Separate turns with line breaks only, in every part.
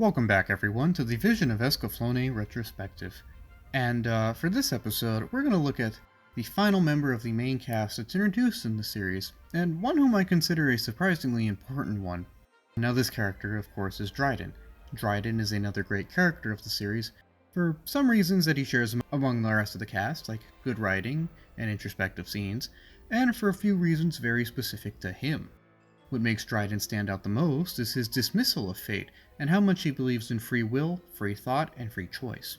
Welcome back everyone to the Vision of Escaflowne Retrospective. And for this episode, we're going to look at the final member of the main cast that's introduced in the series, and one whom I consider a surprisingly important one. Now this character, of course, is Dryden. Dryden is another great character of the series, for some reasons that he shares among the rest of the cast, like good writing and introspective scenes, and for a few reasons very specific to him. What makes Dryden stand out the most is his dismissal of fate, and how much he believes in free will, free thought, and free choice.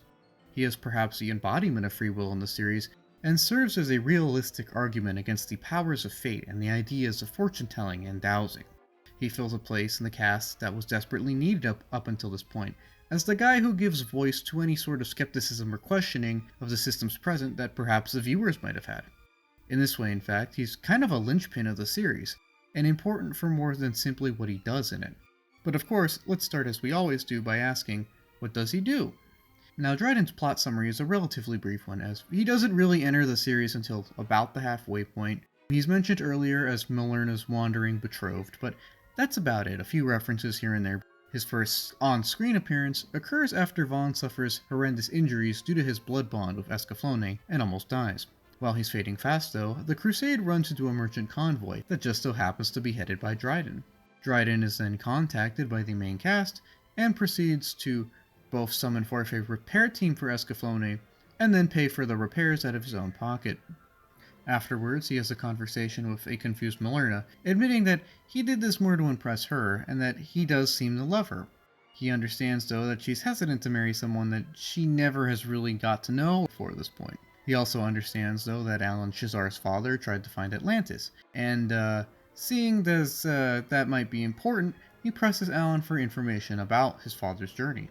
He is perhaps the embodiment of free will in the series, and serves as a realistic argument against the powers of fate and the ideas of fortune-telling and dowsing. He fills a place in the cast that was desperately needed up until this point, as the guy who gives voice to any sort of skepticism or questioning of the systems present that perhaps the viewers might have had. In this way, in fact, he's kind of a linchpin of the series, and important for more than simply what he does in it. But of course, let's start as we always do by asking, what does he do? Now Dryden's plot summary is a relatively brief one, as he doesn't really enter the series until about the halfway point. He's mentioned earlier as Millerna's wandering betrothed, but that's about it, a few references here and there. His first on-screen appearance occurs after Vaughn suffers horrendous injuries due to his blood bond with Escaflowne and almost dies. While he's fading fast though, the crusade runs into a merchant convoy that just so happens to be headed by Dryden. Dryden is then contacted by the main cast and proceeds to both summon for a repair team for Escaflowne and then pay for the repairs out of his own pocket. Afterwards, he has a conversation with a confused Millerna, admitting that he did this more to impress her and that he does seem to love her. He understands though that she's hesitant to marry someone that she never has really got to know before this point. He also understands, though, that Alan Shazar's father tried to find Atlantis, and seeing as that might be important, he presses Alan for information about his father's journey.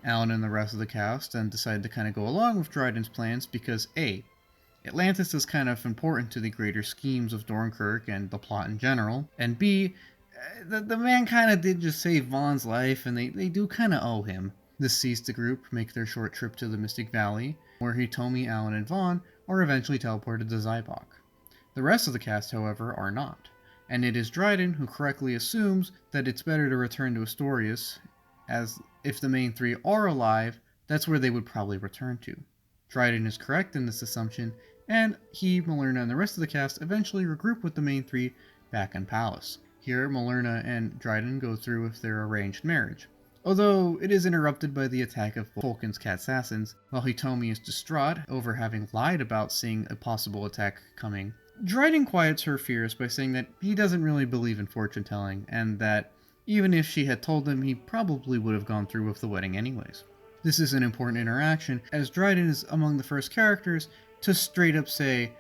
Alan and the rest of the cast then decide to kind of go along with Dryden's plans because A, Atlantis is kind of important to the greater schemes of Dornkirk and the plot in general, and B, the man kind of did just save Vaughn's life, and they do kind of owe him. This sees the group make their short trip to the Mystic Valley, where Hitomi, Alan, and Vaughn are eventually teleported to Zybok. The rest of the cast, however, are not, and it is Dryden who correctly assumes that it's better to return to Astorius, as if the main three are alive, that's where they would probably return to. Dryden is correct in this assumption, and he, Millerna, and the rest of the cast eventually regroup with the main three back in Palace. Here, Millerna and Dryden go through with their arranged marriage, although it is interrupted by the attack of Vulcan's cat assassins. While Hitomi is distraught over having lied about seeing a possible attack coming, Dryden quiets her fears by saying that he doesn't really believe in fortune-telling, and that even if she had told him, he probably would have gone through with the wedding anyways. This is an important interaction, as Dryden is among the first characters to straight up say,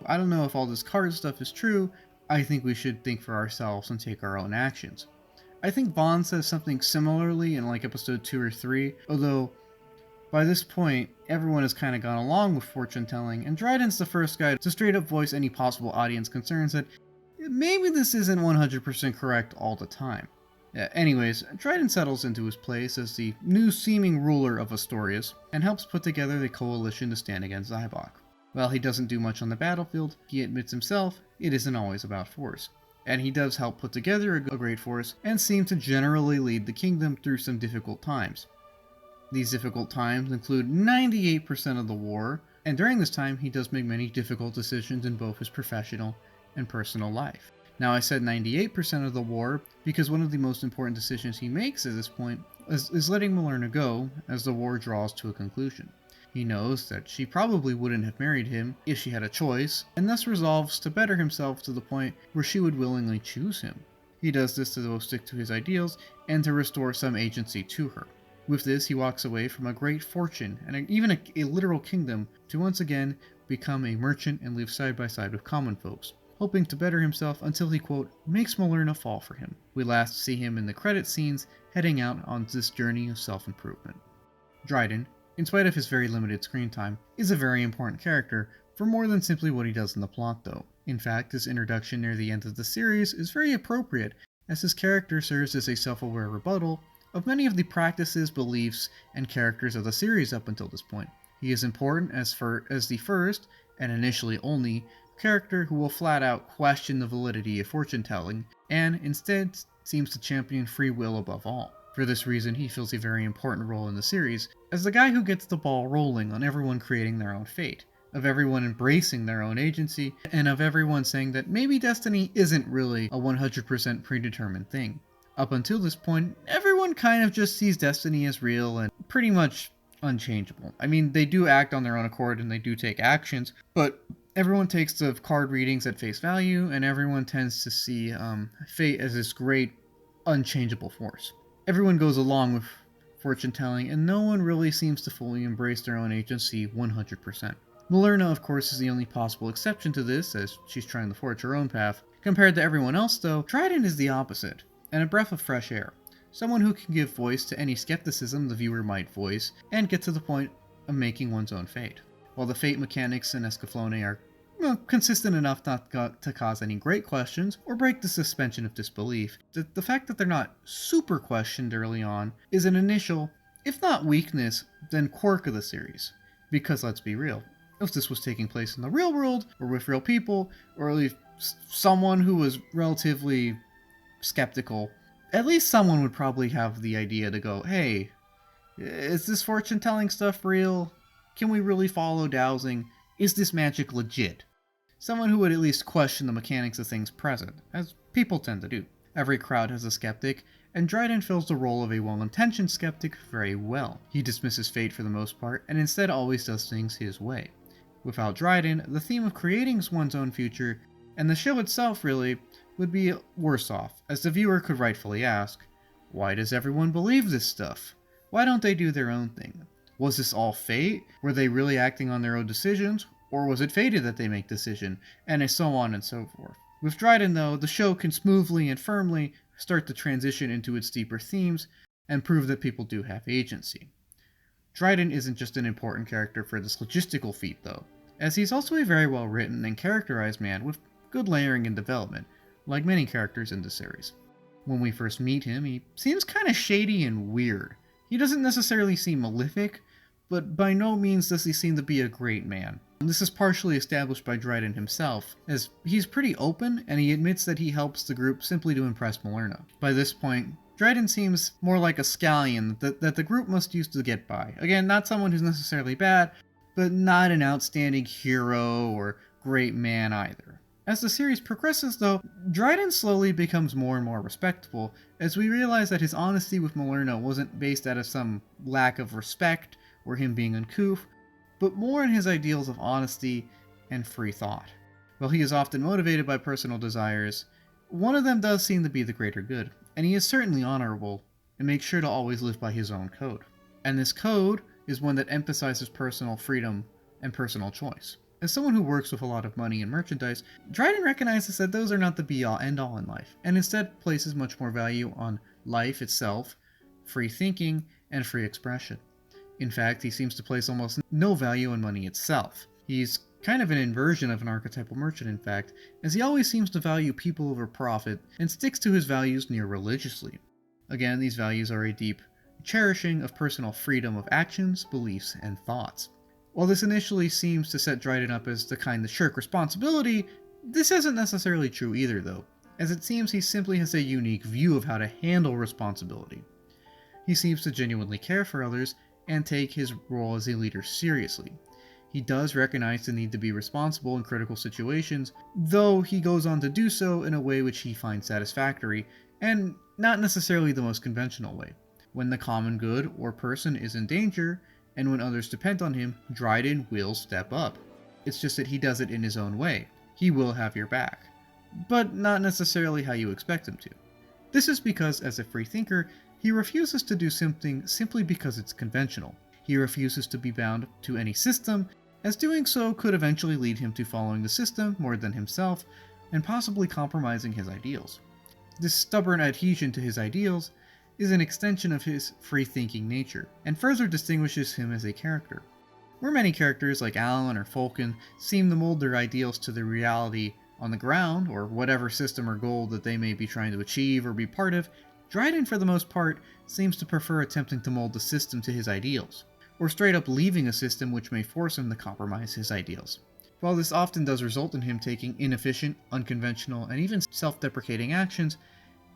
I don't know if all this card stuff is true, I think we should think for ourselves and take our own actions. I think Vaughn says something similarly in like episode 2 or 3, although by this point, everyone has kind of gone along with fortune-telling, and Dryden's the first guy to straight up voice any possible audience concerns that maybe this isn't 100% correct all the time. Anyways, Dryden settles into his place as the new seeming ruler of Astorius, and helps put together the coalition to stand against Zybok. While he doesn't do much on the battlefield, he admits himself, it isn't always about force. And he does help put together a great force and seem to generally lead the kingdom through some difficult times. These difficult times include 98% of the war, and during this time he does make many difficult decisions in both his professional and personal life. Now I said 98% of the war because one of the most important decisions he makes at this point is letting Millerna go as the war draws to a conclusion. He knows that she probably wouldn't have married him if she had a choice, and thus resolves to better himself to the point where she would willingly choose him. He does this to both stick to his ideals and to restore some agency to her. With this, he walks away from a great fortune and even a literal kingdom to once again become a merchant and live side by side with common folks, hoping to better himself until he, quote, makes Millerna fall for him. We last see him in the credit scenes heading out on this journey of self-improvement. Dryden, in spite of his very limited screen time, is a very important character for more than simply what he does in the plot though. In fact, his introduction near the end of the series is very appropriate, as his character serves as a self-aware rebuttal of many of the practices, beliefs, and characters of the series up until this point. He is important as the first, and initially only, character who will flat out question the validity of fortune-telling, and instead seems to champion free will above all. For this reason, he fills a very important role in the series as the guy who gets the ball rolling on everyone creating their own fate, of everyone embracing their own agency, and of everyone saying that maybe destiny isn't really a 100% predetermined thing. Up until this point, everyone kind of just sees destiny as real and pretty much unchangeable. I mean, they do act on their own accord and they do take actions, but everyone takes the card readings at face value, and everyone tends to see fate as this great, unchangeable force. Everyone goes along with fortune telling, and no one really seems to fully embrace their own agency 100%. Millerna, of course, is the only possible exception to this, as she's trying to forge her own path. Compared to everyone else, though, Dryden is the opposite, and a breath of fresh air. Someone who can give voice to any skepticism the viewer might voice, and get to the point of making one's own fate. While the fate mechanics in Escaflowne are consistent enough not to cause any great questions or break the suspension of disbelief, the fact that they're not super questioned early on is an initial, if not weakness, then quirk of the series. Because let's be real, if this was taking place in the real world, or with real people, or at least someone who was relatively skeptical, at least someone would probably have the idea to go, hey, is this fortune telling stuff real? Can we really follow dowsing? Is this magic legit? Someone who would at least question the mechanics of things present, as people tend to do. Every crowd has a skeptic, and Dryden fills the role of a well-intentioned skeptic very well. He dismisses fate for the most part, and instead always does things his way. Without Dryden, the theme of creating one's own future, and the show itself really, would be worse off, as the viewer could rightfully ask, why does everyone believe this stuff? Why don't they do their own thing? Was this all fate? Were they really acting on their own decisions? Or was it fated that they make decision? And so on and so forth. With Dryden, though, the show can smoothly and firmly start to transition into its deeper themes and prove that people do have agency. Dryden isn't just an important character for this logistical feat, though, as he's also a very well written and characterized man with good layering and development, like many characters in the series. When we first meet him, he seems kind of shady and weird. He doesn't necessarily seem malefic, but by no means does he seem to be a great man. This is partially established by Dryden himself, as he's pretty open and he admits that he helps the group simply to impress Millerna. By this point, Dryden seems more like a scallion that the group must use to get by. Again, not someone who's necessarily bad, but not an outstanding hero or great man either. As the series progresses, though, Dryden slowly becomes more and more respectable, as we realize that his honesty with Millerna wasn't based out of some lack of respect or him being uncouth, but more in his ideals of honesty and free thought. While he is often motivated by personal desires, one of them does seem to be the greater good, and he is certainly honorable and makes sure to always live by his own code. And this code is one that emphasizes personal freedom and personal choice. As someone who works with a lot of money and merchandise, Dryden recognizes that those are not the be-all end-all in life, and instead places much more value on life itself, free thinking, and free expression. In fact, he seems to place almost no value on money itself. He's kind of an inversion of an archetypal merchant, in fact, as he always seems to value people over profit and sticks to his values near religiously. Again, these values are a deep cherishing of personal freedom of actions, beliefs, and thoughts. While this initially seems to set Dryden up as the kind to shirk responsibility, this isn't necessarily true either, though, as it seems he simply has a unique view of how to handle responsibility. He seems to genuinely care for others and take his role as a leader seriously. He does recognize the need to be responsible in critical situations, though he goes on to do so in a way which he finds satisfactory, and not necessarily the most conventional way. When the common good or person is in danger, and when others depend on him, Dryden will step up. It's just that he does it in his own way. He will have your back, but not necessarily how you expect him to. This is because, as a free thinker, he refuses to do something simply because it's conventional. He refuses to be bound to any system, as doing so could eventually lead him to following the system more than himself, and possibly compromising his ideals. This stubborn adhesion to his ideals is an extension of his free-thinking nature, and further distinguishes him as a character. Where many characters like Alan or Falcon seem to mold their ideals to the reality on the ground, or whatever system or goal that they may be trying to achieve or be part of, Dryden, for the most part, seems to prefer attempting to mold the system to his ideals, or straight up leaving a system which may force him to compromise his ideals. While this often does result in him taking inefficient, unconventional, and even self-deprecating actions,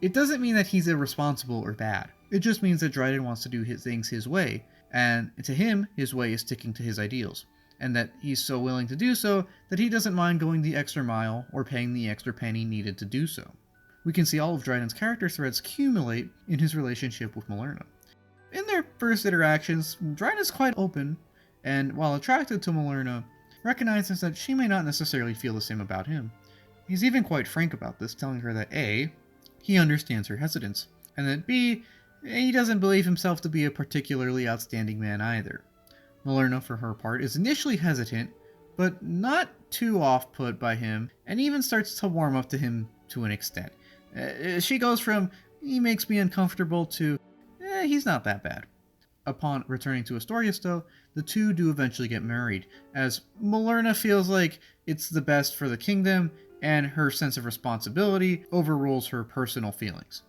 It doesn't mean that he's irresponsible or bad. It just means that Dryden wants to do his things his way, and to him, his way is sticking to his ideals, and that he's so willing to do so that he doesn't mind going the extra mile or paying the extra penny needed to do so. We can see all of Dryden's character threads accumulate in his relationship with Millerna. In their first interactions, Dryden is quite open, and while attracted to Millerna, recognizes that she may not necessarily feel the same about him. He's even quite frank about this, telling her that A, he understands her hesitance, and that B, he doesn't believe himself to be a particularly outstanding man either. Millerna, for her part, is initially hesitant, but not too off-put by him, and even starts to warm up to him to an extent. She goes from, he makes me uncomfortable, to, he's not that bad. Upon returning to Astorius, though, the two do eventually get married, as Millerna feels like it's the best for the kingdom, and her sense of responsibility overrules her personal feelings.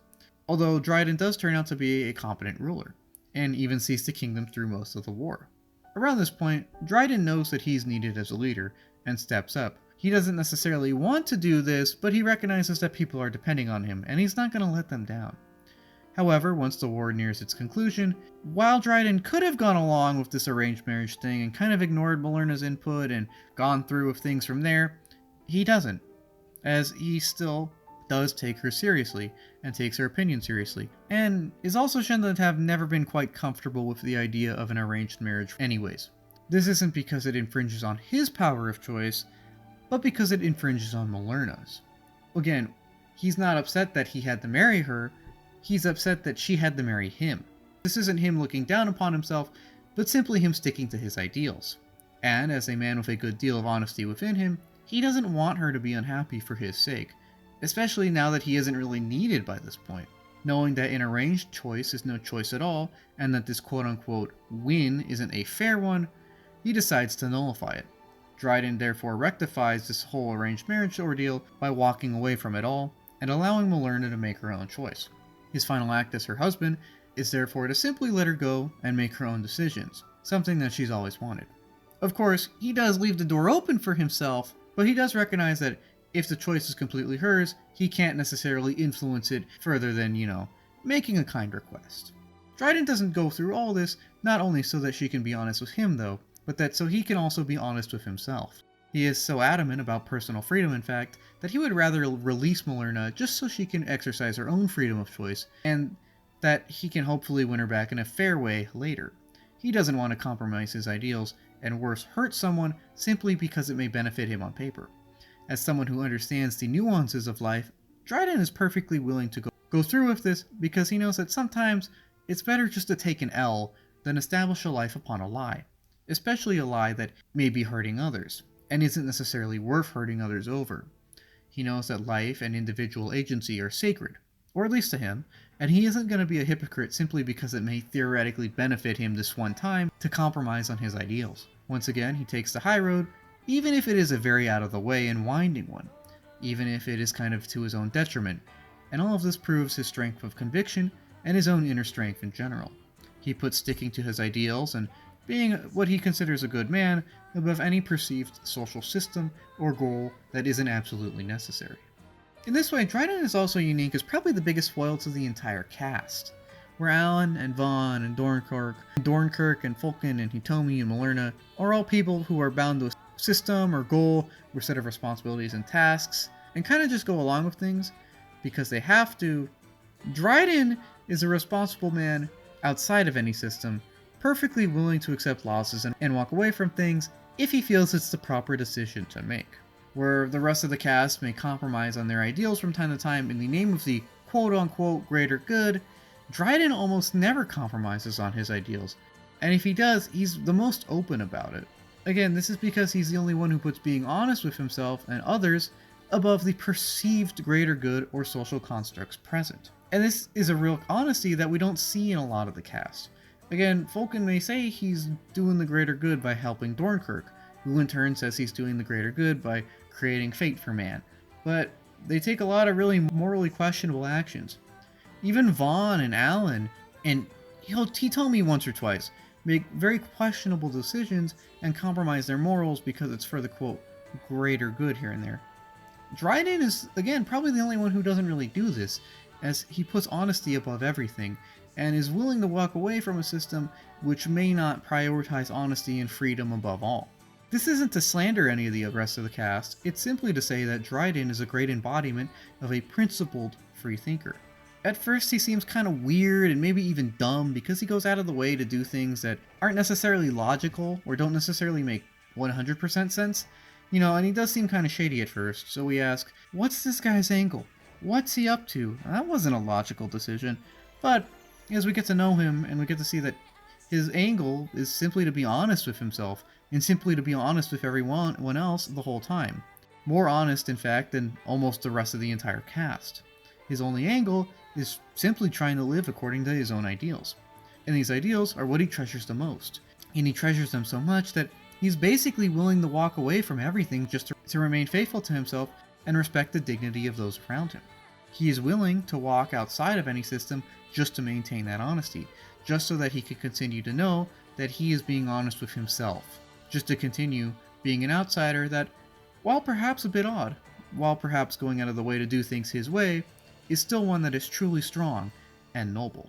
Although Dryden does turn out to be a competent ruler, and even sees the kingdom through most of the war. Around this point, Dryden knows that he's needed as a leader, and steps up. He doesn't necessarily want to do this, but he recognizes that people are depending on him, and he's not going to let them down. However, once the war nears its conclusion, while Dryden could have gone along with this arranged marriage thing and kind of ignored Millerna's input and gone through with things from there, he doesn't, as he still does take her seriously, and takes her opinion seriously, and is also shown to have never been quite comfortable with the idea of an arranged marriage anyways. This isn't because it infringes on his power of choice, but because it infringes on Millerna's. Again, he's not upset that he had to marry her, he's upset that she had to marry him. This isn't him looking down upon himself, but simply him sticking to his ideals. And as a man with a good deal of honesty within him, he doesn't want her to be unhappy for his sake, especially now that he isn't really needed by this point. Knowing that an arranged choice is no choice at all, and that this quote-unquote win isn't a fair one, he decides to nullify it. Dryden therefore rectifies this whole arranged marriage ordeal by walking away from it all, and allowing Millerna to make her own choice. His final act as her husband is therefore to simply let her go and make her own decisions, something that she's always wanted. Of course, he does leave the door open for himself, but he does recognize that if the choice is completely hers, he can't necessarily influence it further than, making a kind request. Dryden doesn't go through all this, not only so that she can be honest with him though, but that so he can also be honest with himself. He is so adamant about personal freedom, in fact, that he would rather release Millerna just so she can exercise her own freedom of choice, and that he can hopefully win her back in a fair way later. He doesn't want to compromise his ideals, and worse, hurt someone simply because it may benefit him on paper. As someone who understands the nuances of life, Dryden is perfectly willing to go through with this because he knows that sometimes it's better just to take an L than establish a life upon a lie, especially a lie that may be hurting others, and isn't necessarily worth hurting others over. He knows that life and individual agency are sacred, or at least to him, and he isn't going to be a hypocrite simply because it may theoretically benefit him this one time to compromise on his ideals. Once again, he takes the high road, even if it is a very out of the way and winding one, even if it is kind of to his own detriment, and all of this proves his strength of conviction and his own inner strength in general. He puts sticking to his ideals and being what he considers a good man above any perceived social system or goal that isn't absolutely necessary. In this way, Dryden is also unique as probably the biggest foil to the entire cast, where Alan and Vaughn and Dornkirk and Fulkin and Hitomi and Millerna are all people who are bound to a system or goal or set of responsibilities and tasks, and kind of just go along with things because they have to. Dryden is a responsible man outside of any system, perfectly willing to accept losses and walk away from things if he feels it's the proper decision to make. Where the rest of the cast may compromise on their ideals from time to time in the name of the quote-unquote greater good, Dryden almost never compromises on his ideals, and if he does, he's the most open about it. Again, this is because he's the only one who puts being honest with himself and others above the perceived greater good or social constructs present. And this is a real honesty that we don't see in a lot of the cast. Again, Fulkin may say he's doing the greater good by helping Dornkirk, who in turn says he's doing the greater good by creating fate for man, but they take a lot of really morally questionable actions. Even Vaughn and Alan, and he told me once or twice, make very questionable decisions and compromise their morals because it's for the quote greater good here and there. Dryden is, again, probably the only one who doesn't really do this, as he puts honesty above everything, and is willing to walk away from a system which may not prioritize honesty and freedom above all. This isn't to slander any of the rest of the cast, it's simply to say that Dryden is a great embodiment of a principled freethinker. At first he seems kind of weird and maybe even dumb because he goes out of the way to do things that aren't necessarily logical or don't necessarily make 100% sense. And he does seem kind of shady at first, so we ask, what's this guy's angle? What's he up to? That wasn't a logical decision, but as we get to know him and we get to see that his angle is simply to be honest with himself and simply to be honest with everyone else the whole time. More honest, in fact, than almost the rest of the entire cast. His only angle is simply trying to live according to his own ideals. And these ideals are what he treasures the most. And he treasures them so much that he's basically willing to walk away from everything just to remain faithful to himself and respect the dignity of those around him. He is willing to walk outside of any system just to maintain that honesty, just so that he can continue to know that he is being honest with himself, just to continue being an outsider that, while perhaps a bit odd, while perhaps going out of the way to do things his way, is still one that is truly strong and noble.